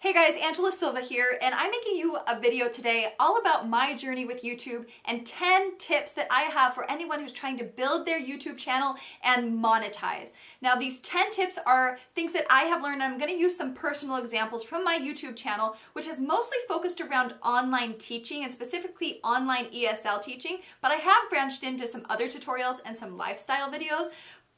Hey guys, Angela Silva here, and I'm making you a video today all about my journey with YouTube and 10 tips that I have for anyone who's trying to build their YouTube channel and monetize. Now, these 10 tips are things that I have learned, and I'm going to use some personal examples from my YouTube channel, which is mostly focused around online teaching and specifically online ESL teaching, but I have branched into some other tutorials and some lifestyle videos.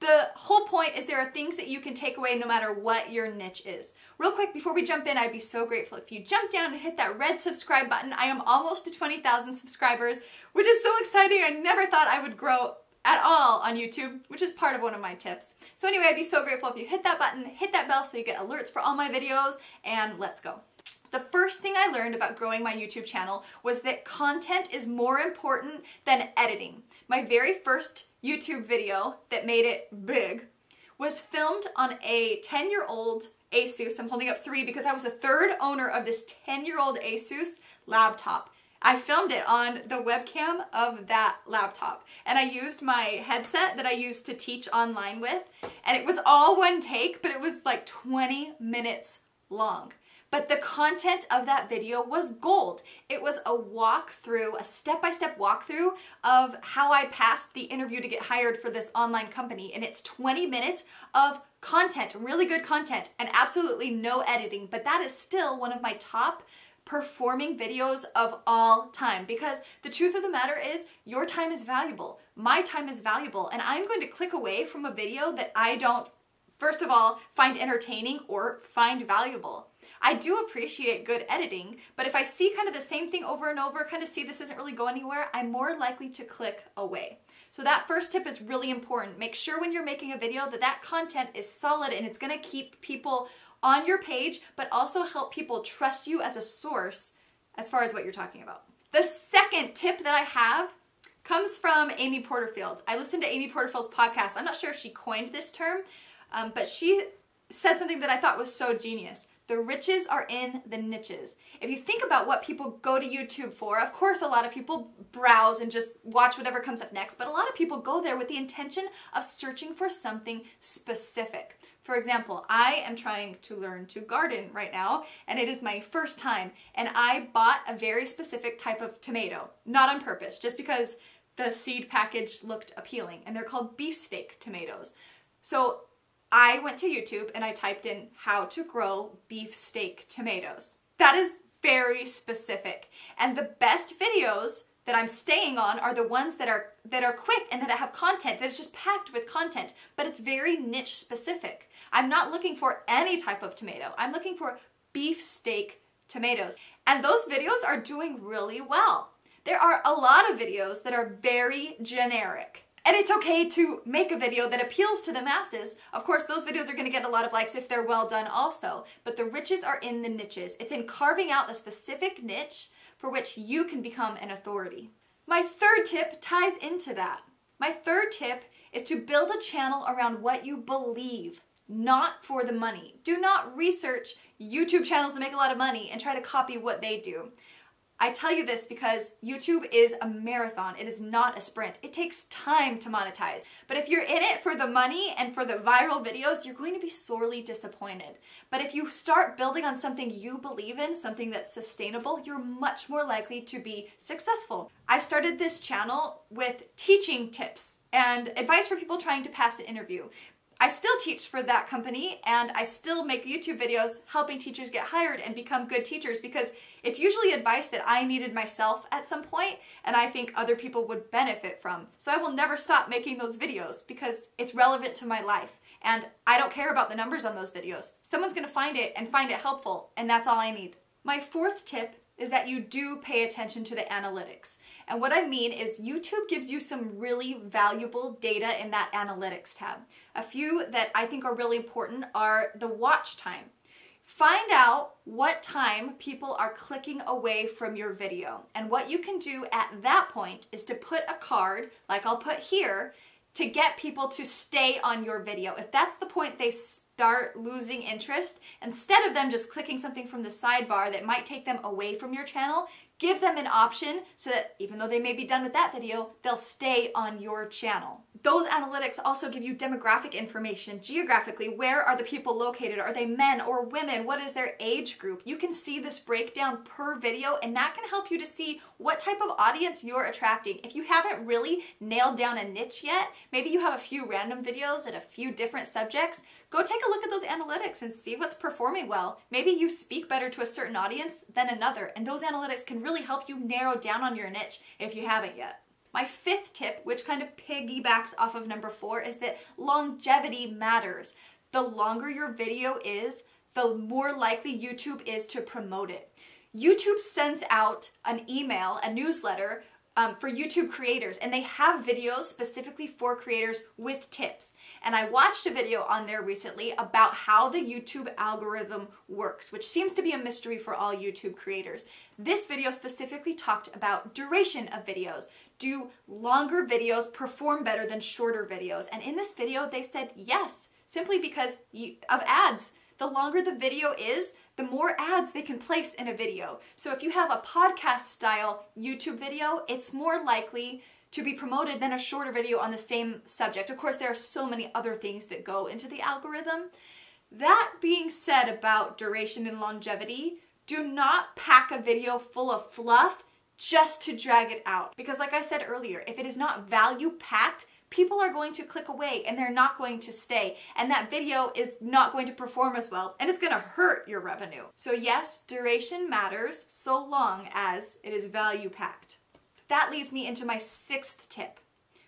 The whole point is there are things that you can take away no matter what your niche is. Real quick, before we jump in, I'd be so grateful if you jump down and hit that red subscribe button. I am almost to 20,000 subscribers, which is so exciting. I never thought I would grow at all on YouTube, which is part of one of my tips. So anyway, I'd be so grateful if you hit that button, hit that bell so you get alerts for all my videos, and let's go. The first thing I learned about growing my YouTube channel was that content is more important than editing. My very first YouTube video that made it big was filmed on a 10-year-old Asus. I'm holding up 3 because I was the third owner of this 10-year-old Asus laptop. I filmed it on the webcam of that laptop, and I used my headset that I used to teach online with, and it was all one take, but it was like 20 minutes long. But the content of that video was gold. It was a walkthrough, a step-by-step walkthrough of how I passed the interview to get hired for this online company. And it's 20 minutes of content, really good content, and absolutely no editing. But that is still one of my top performing videos of all time, because the truth of the matter is your time is valuable. My time is valuable, and I'm going to click away from a video that I don't, first of all, find entertaining or find valuable. I do appreciate good editing, but if I see kind of the same thing over and over, kind of see this isn't really going anywhere, I'm more likely to click away. So that first tip is really important. Make sure when you're making a video that that content is solid and it's going to keep people on your page, but also help people trust you as a source as far as what you're talking about. The second tip that I have comes from Amy Porterfield. I listened to Amy Porterfield's podcast. I'm not sure if she coined this term, but she said something that I thought was so genius. The riches are in the niches. If you think about what people go to YouTube for, of course a lot of people browse and just watch whatever comes up next, but a lot of people go there with the intention of searching for something specific. For example, I am trying to learn to garden right now, and it is my first time, and I bought a very specific type of tomato, not on purpose, just because the seed package looked appealing, and they're called beefsteak tomatoes. So I went to YouTube and I typed in how to grow beefsteak tomatoes. That is very specific. And the best videos that I'm staying on are the ones that are quick and that have content, that's just packed with content, but it's very niche specific. I'm not looking for any type of tomato. I'm looking for beefsteak tomatoes. And those videos are doing really well. There are a lot of videos that are very generic. And it's okay to make a video that appeals to the masses. Of course, those videos are going to get a lot of likes if they're well done also. But the riches are in the niches. It's in carving out the specific niche for which you can become an authority. My third tip ties into that. My third tip is to build a channel around what you believe, not for the money. Do not research YouTube channels that make a lot of money and try to copy what they do. I tell you this because YouTube is a marathon. It is not a sprint. It takes time to monetize. But if you're in it for the money and for the viral videos, you're going to be sorely disappointed. But if you start building on something you believe in, something that's sustainable, you're much more likely to be successful. I started this channel with teaching tips and advice for people trying to pass an interview. I still teach for that company, and I still make YouTube videos helping teachers get hired and become good teachers, because it's usually advice that I needed myself at some point and I think other people would benefit from. So I will never stop making those videos because it's relevant to my life, and I don't care about the numbers on those videos. Someone's going to find it and find it helpful, and that's all I need. My fourth tip is that you do pay attention to the analytics. And what I mean is YouTube gives you some really valuable data in that analytics tab. A few that I think are really important are the watch time. Find out what time people are clicking away from your video. And what you can do at that point is to put a card, like I'll put here, to get people to stay on your video. If that's the point they start losing interest, instead of them just clicking something from the sidebar that might take them away from your channel, Give them an option so that even though they may be done with that video, they'll stay on your channel. Those analytics also give you demographic information, geographically. Where are the people located? Are they men or women? What is their age group? You can see this breakdown per video, and that can help you to see what type of audience you're attracting. If you haven't really nailed down a niche yet, maybe you have a few random videos and a few different subjects, go take a look at those analytics and see what's performing well. Maybe you speak better to a certain audience than another, and those analytics can really help you narrow down on your niche if you haven't yet. My fifth tip, which kind of piggybacks off of number 4, is that longevity matters. The longer your video is, the more likely YouTube is to promote it. YouTube sends out an email, a newsletter, for YouTube creators, and they have videos specifically for creators with tips. And I watched a video on there recently about how the YouTube algorithm works, which seems to be a mystery for all YouTube creators. This video specifically talked about duration of videos. Do longer videos perform better than shorter videos? And in this video, they said yes, simply because of ads. The longer the video is, the more ads they can place in a video. So if you have a podcast style YouTube video, it's more likely to be promoted than a shorter video on the same subject. Of course, there are so many other things that go into the algorithm. That being said about duration and longevity, do not pack a video full of fluff just to drag it out. Because like I said earlier, if it is not value packed, people are going to click away and they're not going to stay. And that video is not going to perform as well, and it's gonna hurt your revenue. So yes, duration matters so long as it is value packed. That leads me into my 6th tip,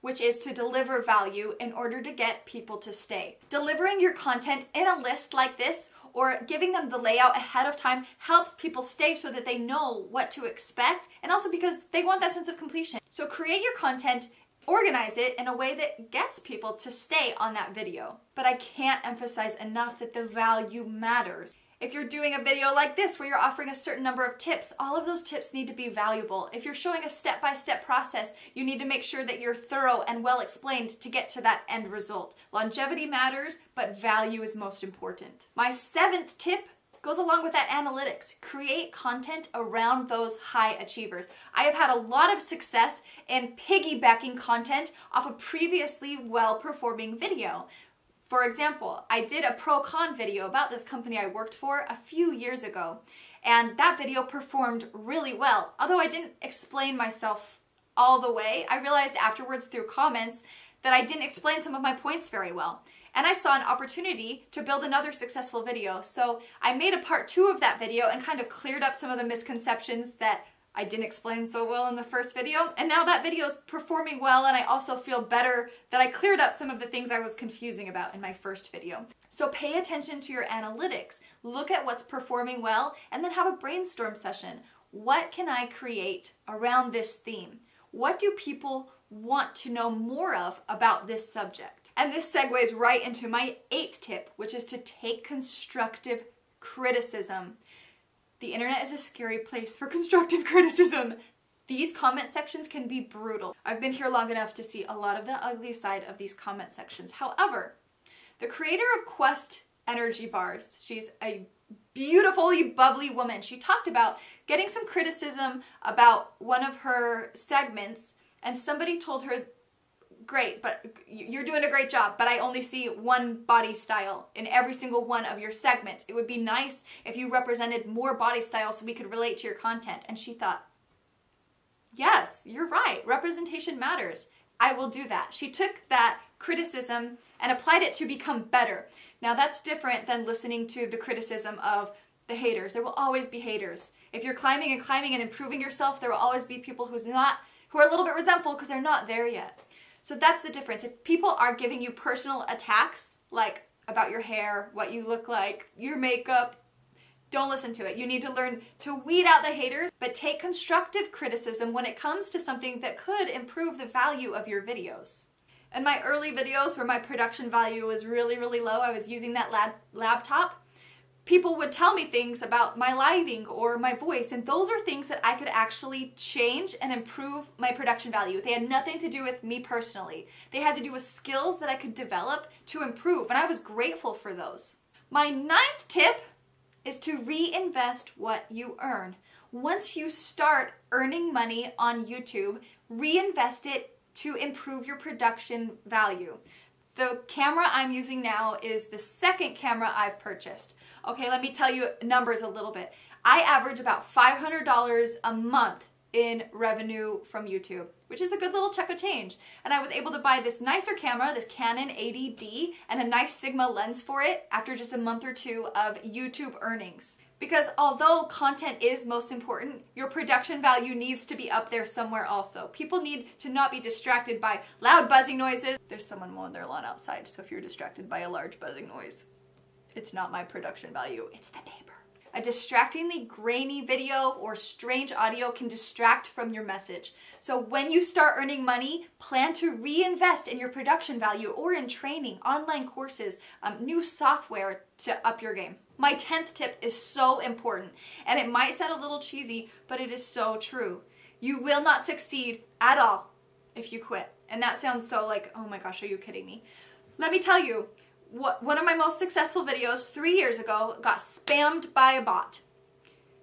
which is to deliver value in order to get people to stay. Delivering your content in a list like this or giving them the layout ahead of time helps people stay so that they know what to expect, and also because they want that sense of completion. So create your content, organize it in a way that gets people to stay on that video. But I can't emphasize enough that the value matters. If you're doing a video like this where you're offering a certain number of tips, all of those tips need to be valuable. If you're showing a step-by-step process, you need to make sure that you're thorough and well explained to get to that end result. Longevity matters, but value is most important. My 7th tip goes along with that analytics. Create content around those high achievers. I have had a lot of success in piggybacking content off a previously well-performing video. For example, I did a pro-con video about this company I worked for a few years ago, and that video performed really well. Although I didn't explain myself all the way, I realized afterwards through comments that I didn't explain some of my points very well. And I saw an opportunity to build another successful video. So I made a part 2 of that video and kind of cleared up some of the misconceptions that I didn't explain so well in the first video. And now that video is performing well, and I also feel better that I cleared up some of the things I was confusing about in my first video. So pay attention to your analytics. Look at what's performing well, and then have a brainstorm session. What can I create around this theme? What do people want to know more of about this subject? And this segues right into my 8th tip, which is to take constructive criticism. The internet is a scary place for constructive criticism. These comment sections can be brutal. I've been here long enough to see a lot of the ugly side of these comment sections. However, the creator of Quest energy bars, she's a beautifully bubbly woman. She talked about getting some criticism about one of her segments, and somebody told her, great, but you're doing a great job, but I only see one body style in every single one of your segments. It would be nice if you represented more body styles so we could relate to your content. And she thought, yes, you're right. Representation matters. I will do that. She took that criticism and applied it to become better. Now that's different than listening to the criticism of the haters. There will always be haters. If you're climbing and improving yourself, there will always be people who are a little bit resentful because they're not there yet. So that's the difference. If people are giving you personal attacks, like about your hair, what you look like, your makeup, don't listen to it. You need to learn to weed out the haters, but take constructive criticism when it comes to something that could improve the value of your videos. In my early videos where my production value was really, really low, I was using that laptop, people would tell me things about my lighting or my voice, and those are things that I could actually change and improve my production value. They had nothing to do with me personally. They had to do with skills that I could develop to improve, and I was grateful for those. My 9th tip is to reinvest what you earn. Once you start earning money on YouTube, reinvest it to improve your production value. The camera I'm using now is the second camera I've purchased. Okay, let me tell you numbers a little bit. I average about $500 a month in revenue from YouTube, which is a good little chunk of change. And I was able to buy this nicer camera, this Canon 80D, and a nice Sigma lens for it after just a month or two of YouTube earnings. Because although content is most important, your production value needs to be up there somewhere also. People need to not be distracted by loud buzzing noises. There's someone mowing their lawn outside, so if you're distracted by a large buzzing noise, it's not my production value, it's the neighbor. A distractingly grainy video or strange audio can distract from your message. So when you start earning money, plan to reinvest in your production value or in training, online courses, new software to up your game. My 10th tip is so important, and it might sound a little cheesy, but it is so true. You will not succeed at all if you quit. And that sounds so like, oh my gosh, are you kidding me? Let me tell you, one of my most successful videos 3 years ago got spammed by a bot.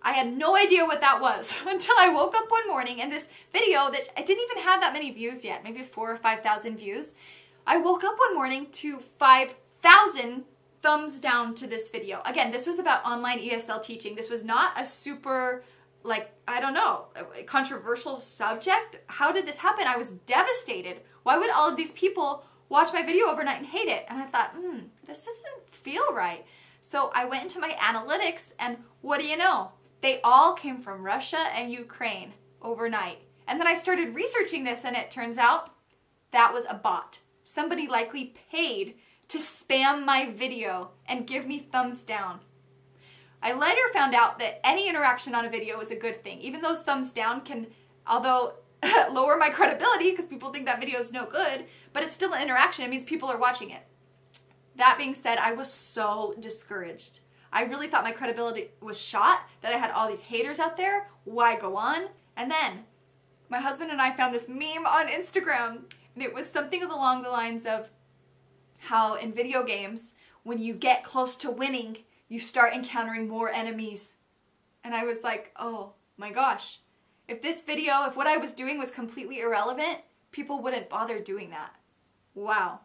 I had no idea what that was until I woke up one morning and this video that I didn't even have that many views yet, maybe 4,000 or 5,000 views. I woke up one morning to 5,000 thumbs down to this video. Again, this was about online ESL teaching. This was not a super, like, I don't know, controversial subject. How did this happen? I was devastated. Why would all of these people watch my video overnight and hate it? And I thought, this doesn't feel right. So I went into my analytics, and what do you know? They all came from Russia and Ukraine overnight. And then I started researching this, and it turns out that was a bot. Somebody likely paid to spam my video and give me thumbs down. I later found out that any interaction on a video is a good thing. Even those thumbs down can, although lower my credibility because people think that video is no good, but it's still an interaction. It means people are watching it. That being said, I was so discouraged. I really thought my credibility was shot, that I had all these haters out there. Why go on? And then my husband and I found this meme on Instagram, and it was something along the lines of how in video games, when you get close to winning, you start encountering more enemies. And I was like, oh my gosh. If this video, if what I was doing was completely irrelevant, people wouldn't bother doing that. Wow.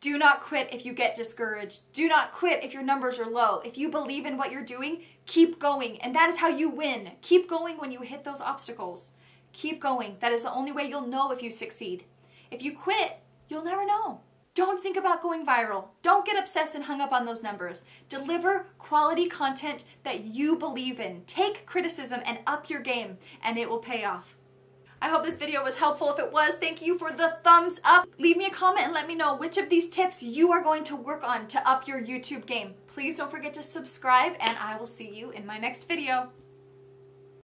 Do not quit if you get discouraged. Do not quit if your numbers are low. If you believe in what you're doing, keep going. And that is how you win. Keep going when you hit those obstacles. Keep going. That is the only way you'll know if you succeed. If you quit, you'll never know. Don't think about going viral. Don't get obsessed and hung up on those numbers. Deliver quality content that you believe in. Take criticism and up your game, and it will pay off. I hope this video was helpful. If it was, thank you for the thumbs up. Leave me a comment and let me know which of these tips you are going to work on to up your YouTube game. Please don't forget to subscribe, and I will see you in my next video.